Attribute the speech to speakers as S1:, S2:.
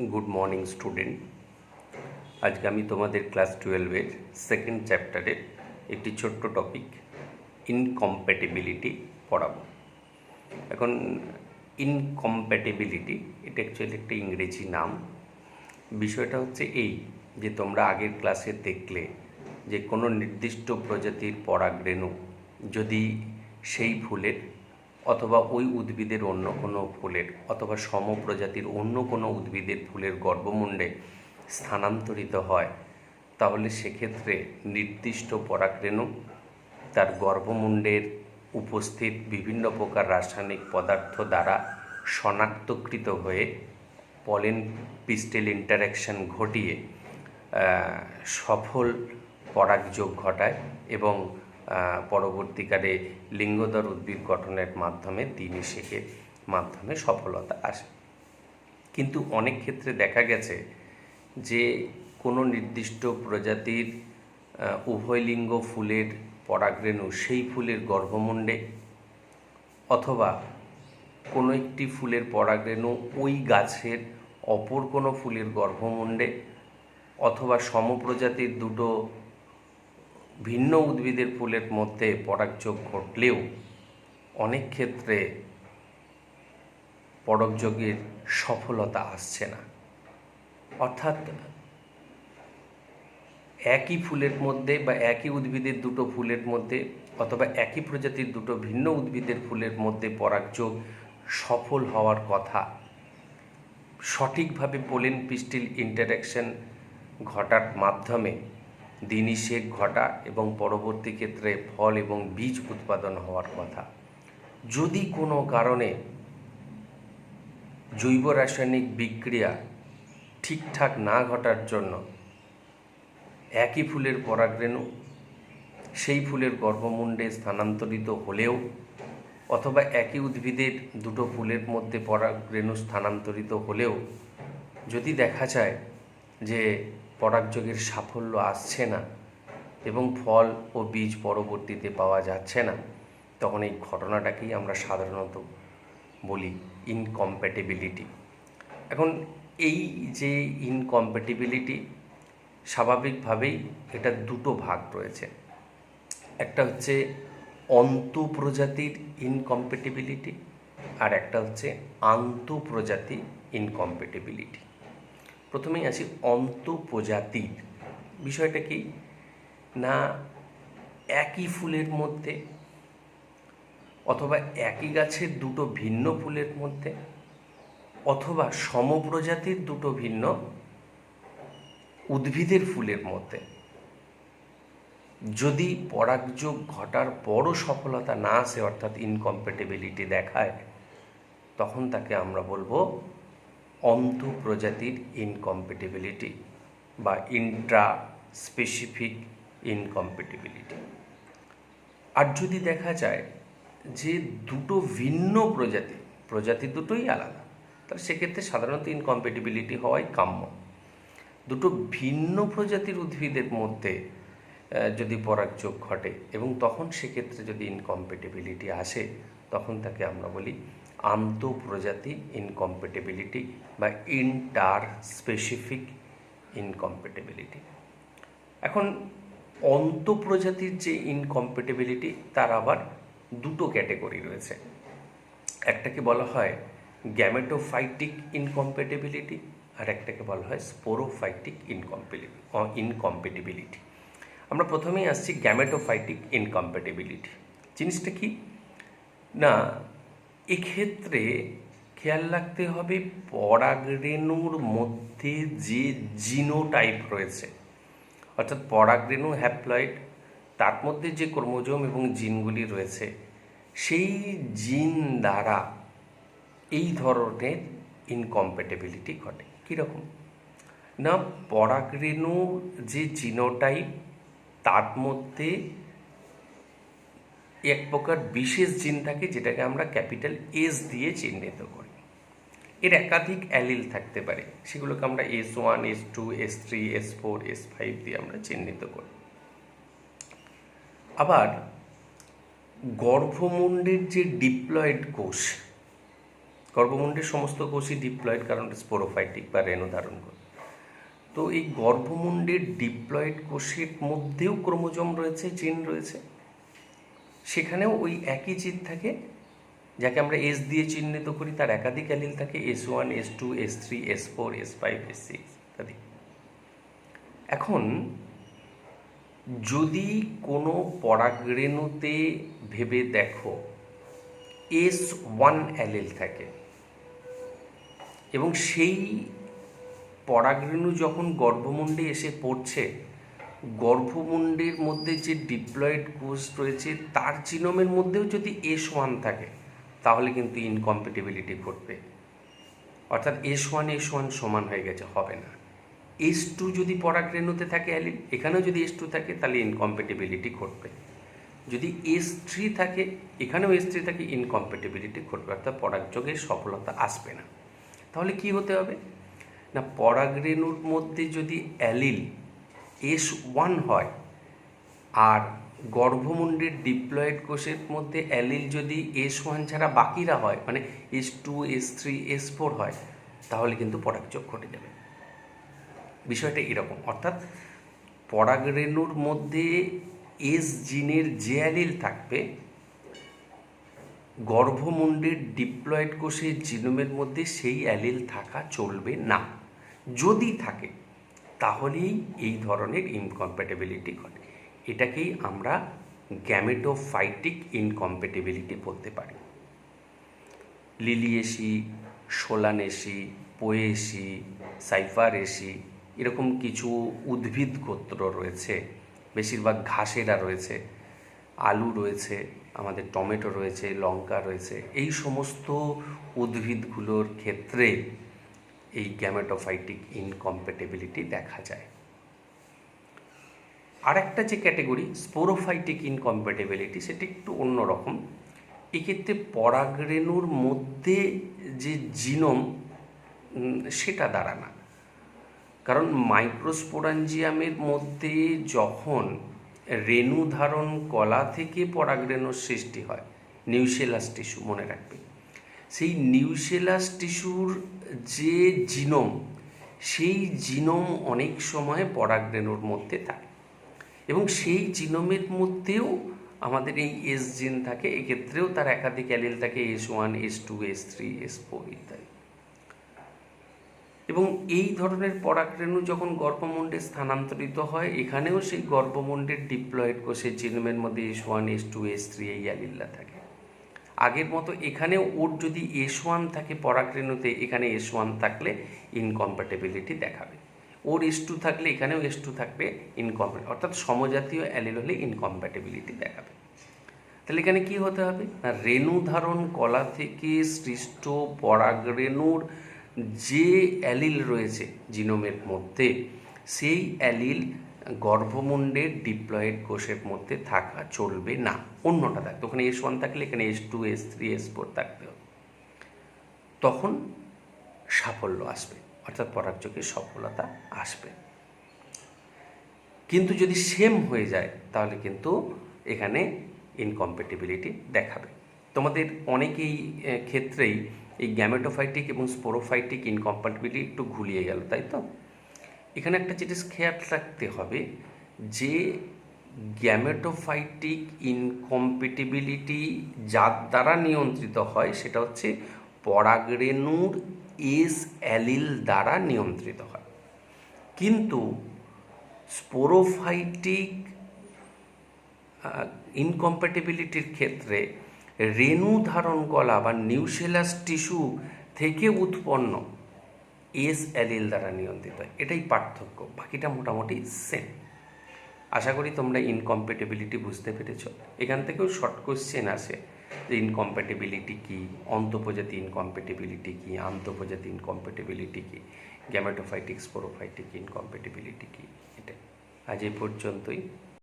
S1: Good morning student. আজকে আমি তোমাদের ক্লাস 12-এর সেকেন্ড চ্যাপ্টারের একটি ছোট্ট টপিক ইনকম্প্যাটিবিলিটি পড়াবো। এখন ইনকম্প্যাটিবিলিটি এটা অ্যাকচুয়ালি একটা ইংরেজি নাম। বিষয়টা হচ্ছে এই যে তোমরা আগের ক্লাসে দেখলে যে কোনো নির্দিষ্ট প্রজাতির পরাগরেণু যদি সেই ফুলের অথবা ওই উদ্ভিদের অন্য কোনো ফুলের অথবা সমপ্রজাতির অন্য কোনো উদ্ভিদের ফুলের গর্ভমুণ্ডে স্থানান্তরিত হয়, তাহলে সেক্ষেত্রে নির্দিষ্ট পরাগরেণু তার গর্ভমুণ্ডের উপস্থিত বিভিন্ন প্রকার রাসায়নিক পদার্থ দ্বারা শনাক্তকৃত হয়ে পলেন পিস্টেল ইন্টারাকশন ঘটিয়ে সফল পরাগযোগ ঘটায় এবং পরবর্তীকালে লিঙ্গোদর উদ্ভিদ গঠনের মাধ্যমে দিনিশেকের মাধ্যমে সফলতা আসে। কিন্তু অনেক ক্ষেত্রে দেখা গেছে যে কোনো নির্দিষ্ট প্রজাতির উভয়লিঙ্গ ফুলের পরাগরেণু সেই ফুলের গর্ভমুণ্ডে অথবা কোনো একটি ফুলের পরাগরেণু ওই গাছের অপর কোনো ফুলের গর্ভমুণ্ডে অথবা সমপ্রজাতির দুটো ভিন্ন উদ্ভিদের ফুলের মধ্যে পরাগযোগ ঘটলেও অনেক ক্ষেত্রে পরাগযোগের সফলতা আসছে না। অর্থাৎ একই ফুলের মধ্যে বা একই উদ্ভিদের দুটো ফুলের মধ্যে অথবা একই প্রজাতির দুটো ভিন্ন উদ্ভিদের ফুলের মধ্যে পরাগযোগ সফল হওয়ার কথা, সঠিকভাবে পোলেন পিস্টিল ইন্টারাকশন ঘটার মাধ্যমে দিনিশেক ঘটা এবং পরবর্তী ক্ষেত্রে ফল এবং বীজ উৎপাদন হওয়ার কথা, যদি কোনো কারণে জৈব রাসায়নিক বিক্রিয়া ঠিকঠাক না ঘটার জন্য একই ফুলের পরাগরেণু সেই ফুলের গর্ভমুণ্ডে স্থানান্তরিত হলেও অথবা একই উদ্ভিদের দুটো ফুলের মধ্যে পরাগরেণু স্থানান্তরিত হলেও যদি দেখা যায় যে পরাগযোগের সাফল্য আসছে না এবং ফল ও বীজ পরবর্তীতে পাওয়া যাচ্ছে না, তখন এই ঘটনাটাকেই আমরা সাধারণত বলি ইনকম্প্যাটিবিলিটি। এখন এই যে ইনকম্প্যাটিবিলিটি, স্বাভাবিকভাবেই এটা দুটো ভাগ রয়েছে। একটা হচ্ছে অন্তঃপ্রজাতির ইনকম্প্যাটিবিলিটি আর একটা হচ্ছে আন্তঃপ্রজাতি ইনকম্প্যাটিবিলিটি। প্রথমেই আসি অন্তঃপ্রজাতির বিষয়টা কি না, একই ফুলের মধ্যে অথবা একই গাছের দুটো ভিন্ন ফুলের মধ্যে অথবা সমপ্রজাতির দুটো ভিন্ন উদ্ভিদের ফুলের মধ্যে যদি পরাগযোগ ঘটার পরও সফলতা না আসে, অর্থাৎ ইনকম্প্যাটিবিলিটি দেখায়, তখন তাকে আমরা বলবো অন্তঃপ্রজাতির ইনকম্প্যাটিবিলিটি বা ইন্ট্রা স্পেসিফিক ইনকম্প্যাটিবিলিটি। আর যদি দেখা যায় যে দুটো ভিন্ন প্রজাতি দুটোই আলাদা, তাহলে সেক্ষেত্রে সাধারণত ইনকম্প্যাটিবিলিটি হওয়াই কাম্য। দুটো ভিন্ন প্রজাতির উদ্ভিদের মধ্যে যদি পরাগযোগ ঘটে এবং তখন সেক্ষেত্রে যদি ইনকম্প্যাটিবিলিটি আসে, তখন তাকে আমরা বলি আন্তঃপ্রজাতি ইনকম্প্যাটিবিলিটি বা ইন্টার স্পেসিফিক ইনকম্প্যাটিবিলিটি। এখন অন্তঃপ্রজাতির যে ইনকম্প্যাটিবিলিটি, তার আবার দুটো ক্যাটেগরি রয়েছে। একটাকে বলা হয় গ্যামেটোফাইটিক ইনকম্প্যাটিবিলিটি আর একটাকে বলা হয় স্পোরোফাইটিক ইনকম্প্যাটিবিলিটি। আমরা প্রথমেই আসছি গ্যামেটোফাইটিক ইনকম্প্যাটিবিলিটি। জিনিসটা কি না, এক্ষেত্রে খেয়াল রাখতে হবে পরাগরেণুর মধ্যে যে জিনোটাইপ রয়েছে, অর্থাৎ পরাগরেণু হ্যাপ্লয়েড, তার মধ্যে যে ক্রোমোজোম এবং জিনগুলি রয়েছে, সেই জিন দ্বারা এই ধরনের ইনকম্প্যাটিবিলিটি ঘটে। কীরকম না, পরাগরেণুর যে জিনোটাইপ তার মধ্যে এক প্রকার বিশেষ জিন থাকে যেটাকে আমরা ক্যাপিটাল এস দিয়ে চিহ্নিত করি। এর একাধিক অ্যালিল থাকতে পারে, সেগুলোকে আমরা S1, S2, S3, S4, S5 দিয়ে আমরা চিহ্নিত করি। আবার গর্ভমুণ্ডের যে ডিপ্লয়েড কোষ গর্ভমুণ্ডের সমস্ত কোষই ডিপ্লয়েড, কারণ স্পোরোফাইটিক বা রেণু ধারণ করে। তো এই গর্ভমুণ্ডের ডিপ্লয়েড কোষের মধ্যেও ক্রোমোজোম রয়েছে, জিন রয়েছে, সেখানেও ওই একই জিন থাকে, যাকে আমরা এস দিয়ে চিহ্নিত করি। তার একাধিক অ্যালিল থাকে, S1, S2, S3, S4, S5, S6 ইত্যাদি। এখন যদি কোনো পরাগরেণুতে ভেবে দেখো S1 অ্যালিল থাকে এবং সেই পরাগরেণু যখন গর্ভমুণ্ডে এসে পড়ছে, গর্ভমুণ্ডের মধ্যে যে ডিপ্লয়েড কোষ রয়েছে তার জিনোমের মধ্যেও যদি S1 থাকে, তাহলে কিন্তু ইনকম্প্যাটিবিলিটি ঘটবে। অর্থাৎ S1 সমান হয়ে গেছে, হবে না। S2 যদি পরাগরেণুতে থাকে অ্যালিল, এখানেও যদি S2 থাকে, তাহলে ইনকম্প্যাটিবিলিটি ঘটবে। যদি S3 থাকে, এখানেও S3 থাকে, ইনকম্প্যাটিবিলিটি ঘটবে, অর্থাৎ পরাগযোগের সফলতা আসবে না। তাহলে কি হতে হবে না, পরাগরেণুর মধ্যে যদি অ্যালিল S1 হয় আর গর্ভমুণ্ডের ডিপ্লয়েড কোষের মধ্যে অ্যালিল যদি S1 ছাড়া বাকিরা হয়, মানে S2, S3, S4 হয়, তাহলে কিন্তু পরাগযোগ ঘটে যাবে। বিষয়টা এরকম, অর্থাৎ পরাগরেণুর মধ্যে এস জিনের যে অ্যালিল থাকবে, গর্ভমুণ্ডের ডিপ্লয়েড কোষের জিনোমের মধ্যে সেই অ্যালিল থাকা চলবে না। যদি থাকে তাহলেই এই ধরনের ইনকম্প্যাটিবিলিটি ঘটে। এটাকেই আমরা গ্যামেটোফাইটিক ইনকম্প্যাটিবিলিটি বলতে পারি। লিলিয়েসি, সোলানেসি, পোয়েসি, সাইফারেসি, এরকম কিছু উদ্ভিদ গোত্র রয়েছে, বেশিরভাগ ঘাসেরা রয়েছে, আলু রয়েছে, আমাদের টমেটো রয়েছে, লঙ্কা রয়েছে। এই সমস্ত উদ্ভিদগুলোর ক্ষেত্রে এই গ্যামেটোফাইটিক ইনকম্প্যাটিবিলিটি দেখা যায়। আর একটা যে ক্যাটেগরি স্পোরোফাইটিক ইনকম্প্যাটিবিলিটি, সেটা একটু অন্যরকম। এক্ষেত্রে পরাগরেণুর মধ্যে যে জিনোম সেটা দ্বারা না, কারণ মাইক্রোস্পোরাঞ্জিয়ামের মধ্যে যখন রেণু ধারণ কলা থেকে পরাগরেণুর সৃষ্টি হয়, নিউসেলাস টিস্যু মনে রাখবে, সেই নিউসেলাস টিস্যুর যে জিনোম, সেই জিনোম অনেক সময় পরাগরেণুর মধ্যে থাকে এবং সেই জিনোমের মধ্যেও আমাদের এই এস জিন থাকে। এক্ষেত্রেও তার একাধিক অ্যালিল থাকে, S1, S2, S3, S4 ইত্যাদি। এবং এই ধরনের পরাগরেণু যখন গর্ভমুণ্ডে স্থানান্তরিত হয়, এখানেও সেই গর্ভমুণ্ডের ডিপ্লয়েড কোষের জিনোমের মধ্যে S1, S2, S3 এই অ্যালিলরা থাকে। আগের মতো এখানেও ওর যদি S1 থাকে পরাগরেণুতে, এখানে S1 থাকলে ইনকম্প্যাটিবিলিটি দেখাবে। ওর S2 থাকলে এখানেও S2 থাকবে, ইনকম্প্যাটিবিলিটি, অর্থাৎ সমজাতীয় অ্যালিল হলে ইনকম্প্যাটিবিলিটি দেখাবে। তাহলে এখানে কি হতে হবে না, রেণু ধারণ কলা থেকে সৃষ্ট পরাগরেণুর যে অ্যালিল রয়েছে জিনোমের মধ্যে, সেই অ্যালিল গর্ভমুণ্ডের ডিপ্লয়েড কোষের মধ্যে থাকা চলবে না, অন্যটা থাকবে। ওখানে S1 থাকলে এখানে S2, S3, S4 থাকতে হবে, তখন সাফল্য আসবে, অর্থাৎ পরাগযোগের সফলতা আসবে। কিন্তু যদি সেম হয়ে যায়, তাহলে কিন্তু এখানে ইনকম্প্যাটিবিলিটি দেখাবে। তোমাদের অনেকেই ক্ষেত্রেই এই গ্যামেটোফাইটিক এবং স্পোরোফাইটিক ইনকম্প্যাটিবিলিটি একটু ঘুলিয়ে গেল, তাই তো? এখানে একটা জিনিস খেয়াল রাখতে হবে যে গ্যামেটোফাইটিক ইনকম্প্যাটিবিলিটি যার দ্বারা নিয়ন্ত্রিত হয়, সেটা হচ্ছে পরাগরেণুর এস অ্যালিল দ্বারা নিয়ন্ত্রিত হয়। কিন্তু স্পোরোফাইটিক ইনকম্প্যাটিবিলিটির ক্ষেত্রে রেণু ধারণ কলা বা নিউসেলাস টিস্যু থেকে উৎপন্ন এস অ্যালিল দ্বারা নিয়ন্ত্রিত হয়। এটাই পার্থক্য, বাকিটা মোটামুটি সেম। আশা করি তোমরা ইনকম্প্যাটিবিলিটি বুঝতে পেরেছ। এখান থেকেও শর্ট কোশ্চেন আসে যে ইনকম্প্যাটিবিলিটি কী, অন্তঃপ্রজাতি ইনকম্প্যাটিবিলিটি কী, আন্তঃপ্রজাতি ইনকম্প্যাটিবিলিটি কী, গ্যামেটোফাইটিক স্পোরোফাইটিক ইনকম্প্যাটিবিলিটি কী। এটা আজ এই পর্যন্তই।